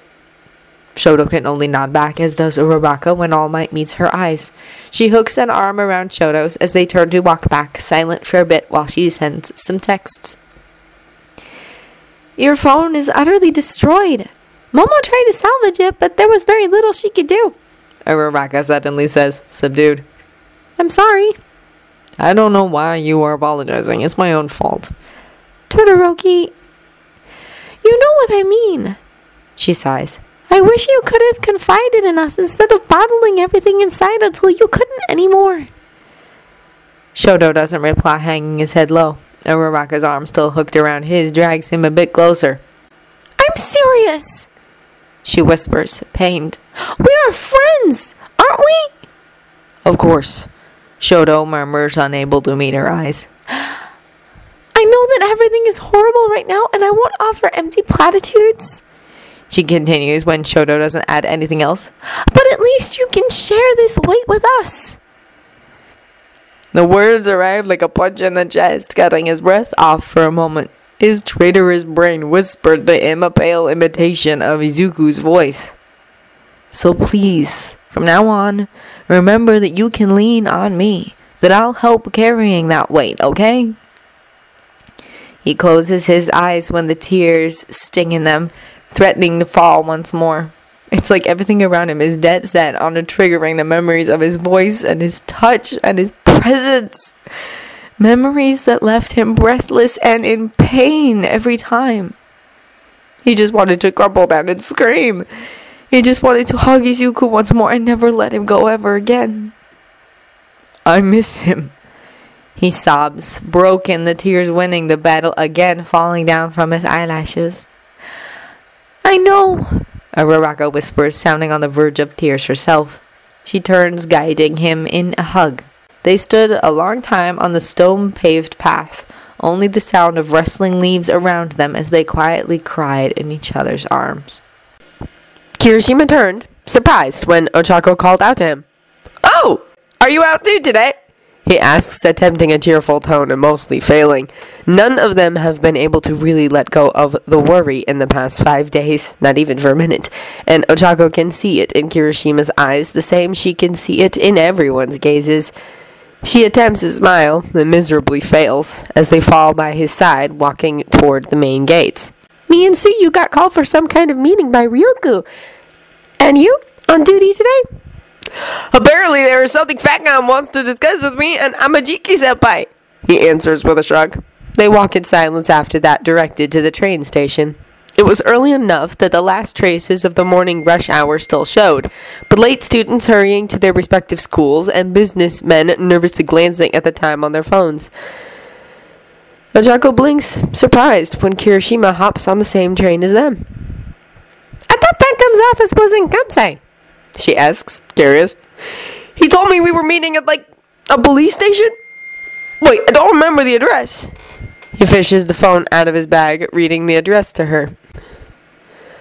Shoto can only nod back, as does Uraraka when All Might meets her eyes. She hooks an arm around Shoto's as they turn to walk back, silent for a bit while she sends some texts. Your phone is utterly destroyed. Momo tried to salvage it, but there was very little she could do, Uraraka suddenly says, subdued. I'm sorry. I don't know why you are apologizing. It's my own fault. Todoroki, you know what I mean, she sighs. I wish you could have confided in us instead of bottling everything inside until you couldn't anymore. Shoto doesn't reply, hanging his head low. Uraraka's arm still hooked around his drags him a bit closer. I'm serious, she whispers, pained. We are friends, aren't we? Of course, Shoto murmurs, unable to meet her eyes. I know that everything is horrible right now, and I won't offer empty platitudes, she continues when Shoto doesn't add anything else. But at least you can share this weight with us. The words arrived like a punch in the chest, cutting his breath off for a moment. His traitorous brain whispered to him a pale imitation of Izuku's voice. So please, from now on, remember that you can lean on me, that I'll help carrying that weight, okay? He closes his eyes when the tears sting in them, threatening to fall once more. It's like everything around him is dead set on triggering the memories of his voice and his touch and his presence. Memories that left him breathless and in pain every time. He just wanted to crumple down and scream. He just wanted to hug Izuku once more and never let him go ever again. I miss him. He sobs, broken, the tears winning the battle again, falling down from his eyelashes. I know, Uraraka whispers, sounding on the verge of tears herself. She turns, guiding him in a hug. They stood a long time on the stone-paved path, only the sound of rustling leaves around them as they quietly cried in each other's arms. Kirishima turned, surprised, when Ochako called out to him. Oh! Are you out too today? He asks, attempting a cheerful tone and mostly failing. None of them have been able to really let go of the worry in the past 5 days, not even for a minute, and Ochako can see it in Kirishima's eyes the same she can see it in everyone's gazes. She attempts a smile, then miserably fails, as they fall by his side, walking toward the main gates. Me and Tsuyu got called for some kind of meeting by Ryuku. And you? On duty today? Apparently there is something Fatcom wants to discuss with me and Amajiki-senpai, he answers with a shrug. They walk in silence after that, directed to the train station. It was early enough that the last traces of the morning rush hour still showed, but late students hurrying to their respective schools and businessmen nervously glancing at the time on their phones. Ochako blinks, surprised, when Kirishima hops on the same train as them. I thought Fatcom's office was in Kansai, she asks, curious. He told me we were meeting at, a police station? Wait, I don't remember the address. He fishes the phone out of his bag, reading the address to her.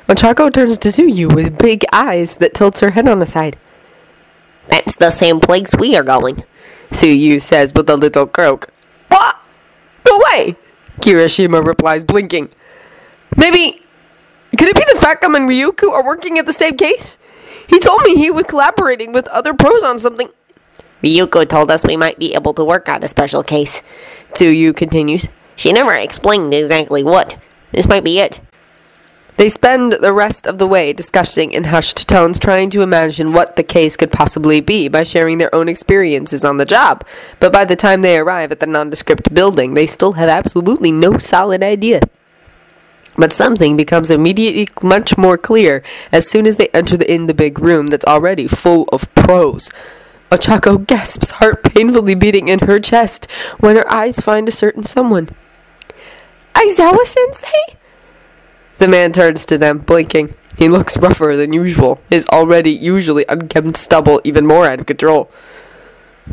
Ochako turns to Tsuyu with big eyes that tilts her head on the side. That's the same place we are going, Tsuyu says with a little croak. What? No way, Kirishima replies, blinking. Maybe, could it be that Fatcom and Ryuku are working at the same case? He told me he was collaborating with other pros on something. Ryuko told us we might be able to work on a special case, Tsuyu continues. She never explained exactly what. This might be it. They spend the rest of the way discussing in hushed tones, trying to imagine what the case could possibly be by sharing their own experiences on the job. But by the time they arrive at the nondescript building, they still have absolutely no solid idea. But something becomes immediately much more clear as soon as they enter the big room that's already full of pros. Ochako gasps, heart painfully beating in her chest, when her eyes find a certain someone. Aizawa-sensei? The man turns to them, blinking. He looks rougher than usual, his already usually unkempt stubble even more out of control.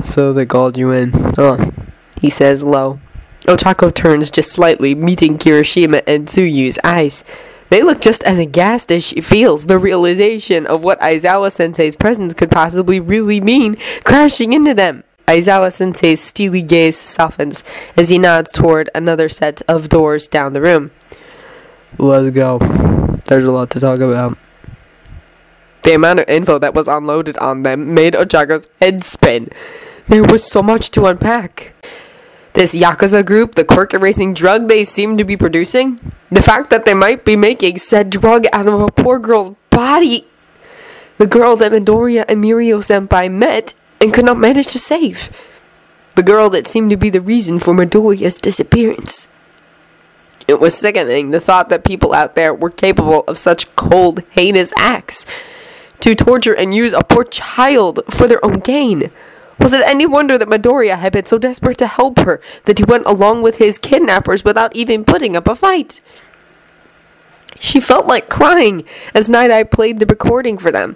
So they called you in, huh? He says low. Ochako turns just slightly, meeting Kirishima and Tsuyu's eyes. They look just as aghast as she feels the realization of what Aizawa-sensei's presence could possibly really mean crashing into them. Aizawa-sensei's steely gaze softens as he nods toward another set of doors down the room. Let's go. There's a lot to talk about. The amount of info that was unloaded on them made Ochako's head spin. There was so much to unpack. This Yakuza group, the quirk-erasing drug they seem to be producing, the fact that they might be making said drug out of a poor girl's body, the girl that Midoriya and Mirio-senpai met and could not manage to save, the girl that seemed to be the reason for Midoriya's disappearance. It was sickening, the thought that people out there were capable of such cold, heinous acts, to torture and use a poor child for their own gain. Was it any wonder that Midoriya had been so desperate to help her that he went along with his kidnappers without even putting up a fight? She felt like crying as Night Eye played the recording for them,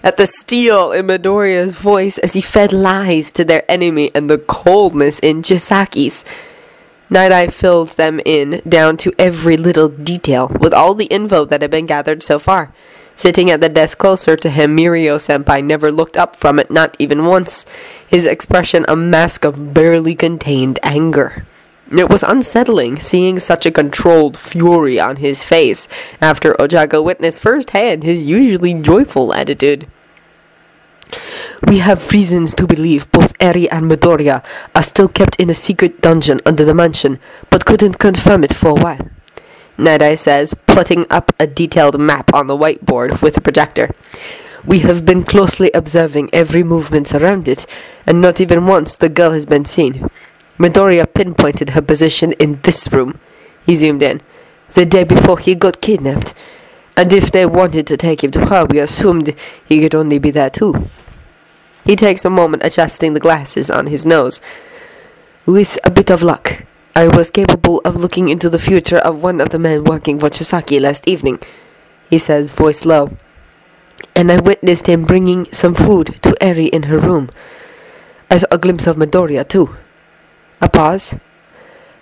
at the steel in Midoriya's voice as he fed lies to their enemy and the coldness in Chisaki's. Night Eye filled them in, down to every little detail, with all the info that had been gathered so far. Sitting at the desk closer to him, Mirio-senpai never looked up from it, not even once, his expression a mask of barely contained anger. It was unsettling seeing such a controlled fury on his face after Ochako witnessed firsthand his usually joyful attitude. We have reasons to believe both Eri and Midoriya are still kept in a secret dungeon under the mansion, but couldn't confirm it for a while, Night-Eye says, putting up a detailed map on the whiteboard with a projector. We have been closely observing every movement around it, and not even once the girl has been seen. Midoriya pinpointed her position in this room. He zoomed in. The day before he got kidnapped. And if they wanted to take him to her, we assumed he could only be there too. He takes a moment adjusting the glasses on his nose. With a bit of luck, I was capable of looking into the future of one of the men working for Chisaki last evening, he says, voice low. And I witnessed him bringing some food to Eri in her room. I saw a glimpse of Midoriya too. A pause.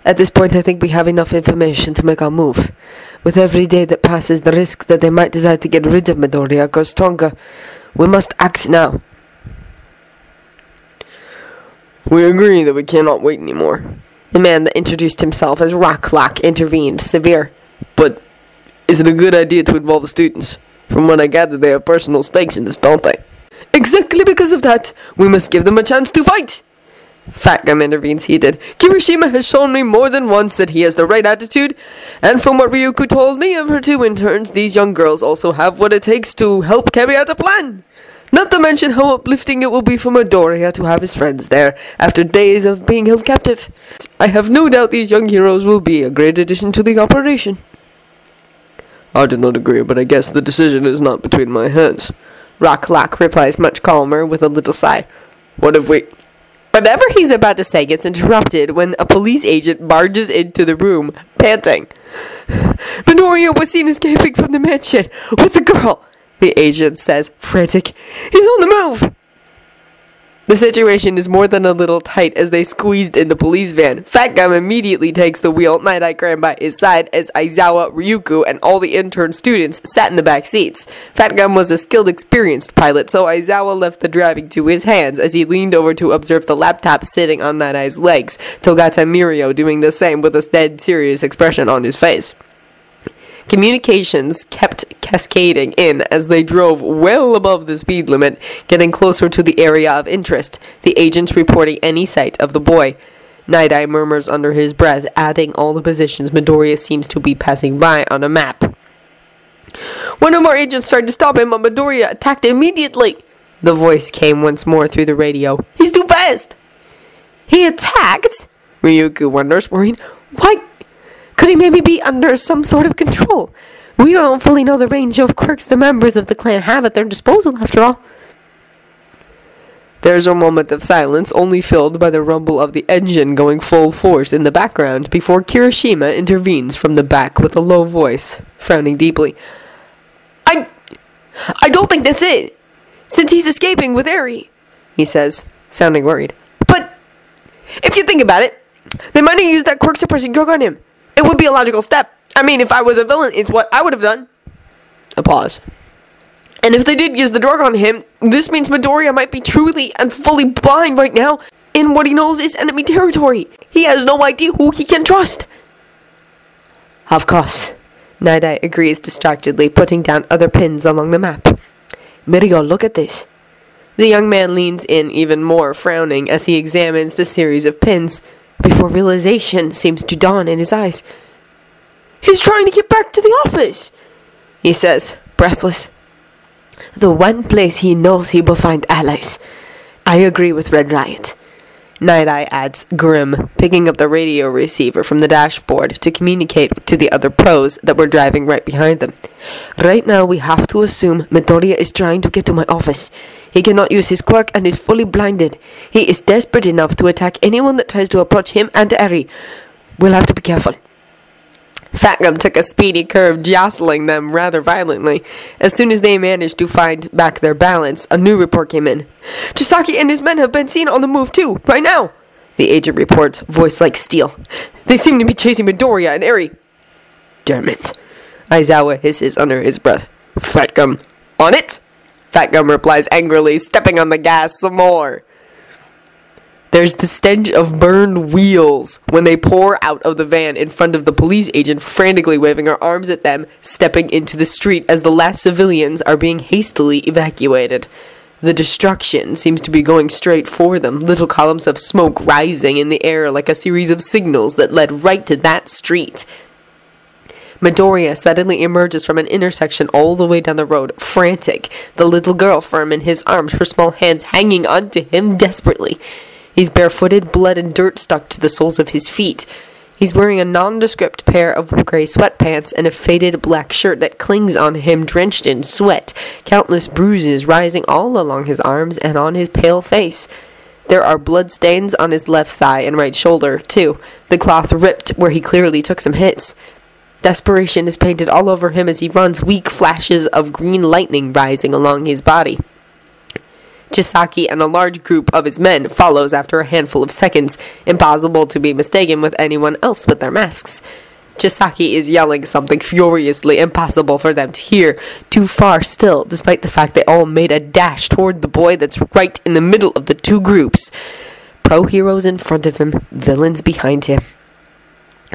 At this point, I think we have enough information to make our move. With every day that passes, the risk that they might decide to get rid of Midoriya grows stronger. We must act now. We agree that we cannot wait anymore. The man that introduced himself as Rocklock intervened, severe. But is it a good idea to involve the students? From what I gather, they have personal stakes in this, don't they? Exactly because of that, we must give them a chance to fight. Fat Gum intervenes heated. Kirishima has shown me more than once that he has the right attitude, and from what Ryuko told me of her 2 interns, these young girls also have what it takes to help carry out a plan. Not to mention how uplifting it will be for Midoriya to have his friends there after days of being held captive. I have no doubt these young heroes will be a great addition to the operation. I do not agree, but I guess the decision is not between my hands. Rocklock replies much calmer with a little sigh. What if we... Whatever he's about to say gets interrupted when a police agent barges into the room, panting. Midoriya was seen escaping from the mansion with the girl, the agent says, frantic. He's on the move! The situation is more than a little tight as they squeezed in the police van. Fat Gum immediately takes the wheel, Night-Eye crammed by his side as Aizawa, Ryuko, and all the intern students sat in the back seats. Fat Gum was a skilled, experienced pilot, so Aizawa left the driving to his hands as he leaned over to observe the laptop sitting on Night-Eye's legs, Togata Mirio doing the same with a dead serious expression on his face. Communications kept cascading in as they drove well above the speed limit, getting closer to the area of interest, the agents reporting any sight of the boy. Night-Eye murmurs under his breath, adding all the positions Midoriya seems to be passing by on a map. One of our agents tried to stop him, but Midoriya attacked immediately. The voice came once more through the radio. He's too fast! He attacked? Ryuko wonders, worried. Why? Could he maybe be under some sort of control? We don't fully know the range of quirks the members of the clan have at their disposal, after all. There's a moment of silence, only filled by the rumble of the engine going full force in the background, before Kirishima intervenes from the back with a low voice, frowning deeply. I don't think that's it, since he's escaping with Eri, he says, sounding worried. But, if you think about it, they might have used that quirk-suppressing drug on him. It would be a logical step. I mean, if I was a villain, it's what I would have done. A pause. And if they did use the drug on him, this means Midoriya might be truly and fully blind right now in what he knows is enemy territory. He has no idea who he can trust. Of course. Night-Eye agrees distractedly, putting down other pins along the map. Mirio, look at this. The young man leans in even more, frowning as he examines the series of pins, before realization seems to dawn in his eyes. He's trying to get back to the office, he says, breathless. The one place he knows he will find allies. I agree with Red Riot. Night-Eye adds, grim, picking up the radio receiver from the dashboard to communicate to the other pros that were driving right behind them. Right now we have to assume Midoriya is trying to get to my office. He cannot use his quirk and is fully blinded. He is desperate enough to attack anyone that tries to approach him and Eri. We'll have to be careful. Fat Gum took a speedy curve, jostling them rather violently. As soon as they managed to find back their balance, a new report came in. Chisaki and his men have been seen on the move too, right now, the agent reports, voice like steel. They seem to be chasing Midoriya and Eri. Damn it. Aizawa hisses under his breath. Fat Gum. On it? Fat Gum replies angrily, stepping on the gas some more. There's the stench of burned wheels when they pour out of the van in front of the police agent, frantically waving her arms at them, stepping into the street as the last civilians are being hastily evacuated. The destruction seems to be going straight for them, little columns of smoke rising in the air like a series of signals that led right to that street. Midoriya suddenly emerges from an intersection all the way down the road, frantic, the little girl firm in his arms, her small hands hanging onto him desperately. He's barefooted, blood and dirt stuck to the soles of his feet. He's wearing a nondescript pair of gray sweatpants and a faded black shirt that clings on him drenched in sweat, countless bruises rising all along his arms and on his pale face. There are blood stains on his left thigh and right shoulder, too, the cloth ripped where he clearly took some hits. Desperation is painted all over him as he runs, weak flashes of green lightning rising along his body. Chisaki and a large group of his men follows after a handful of seconds, impossible to be mistaken with anyone else with their masks. Chisaki is yelling something furiously, impossible for them to hear, too far still, despite the fact they all made a dash toward the boy that's right in the middle of the two groups. Pro-heroes in front of him, villains behind him.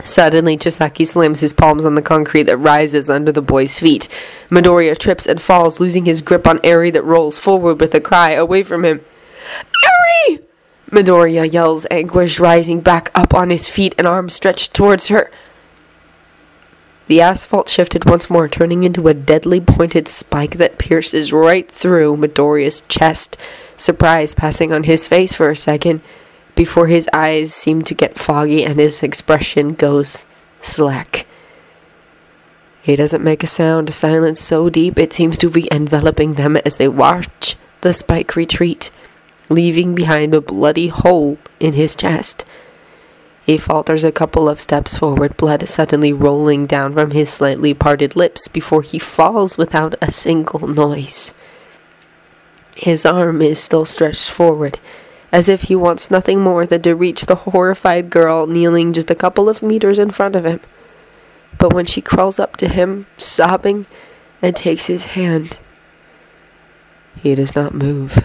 Suddenly, Chisaki slams his palms on the concrete that rises under the boy's feet. Midoriya trips and falls, losing his grip on Eri that rolls forward with a cry away from him. Eri! Midoriya yells, anguished, rising back up on his feet and arms stretched towards her. The asphalt shifted once more, turning into a deadly pointed spike that pierces right through Midoriya's chest, surprise passing on his face for a second, before his eyes seem to get foggy and his expression goes slack. He doesn't make a sound, a silence so deep it seems to be enveloping them as they watch the spike retreat, leaving behind a bloody hole in his chest. He falters a couple of steps forward, blood suddenly rolling down from his slightly parted lips before he falls without a single noise. His arm is still stretched forward, as if he wants nothing more than to reach the horrified girl kneeling just a couple of meters in front of him. But when she crawls up to him, sobbing, and takes his hand, he does not move.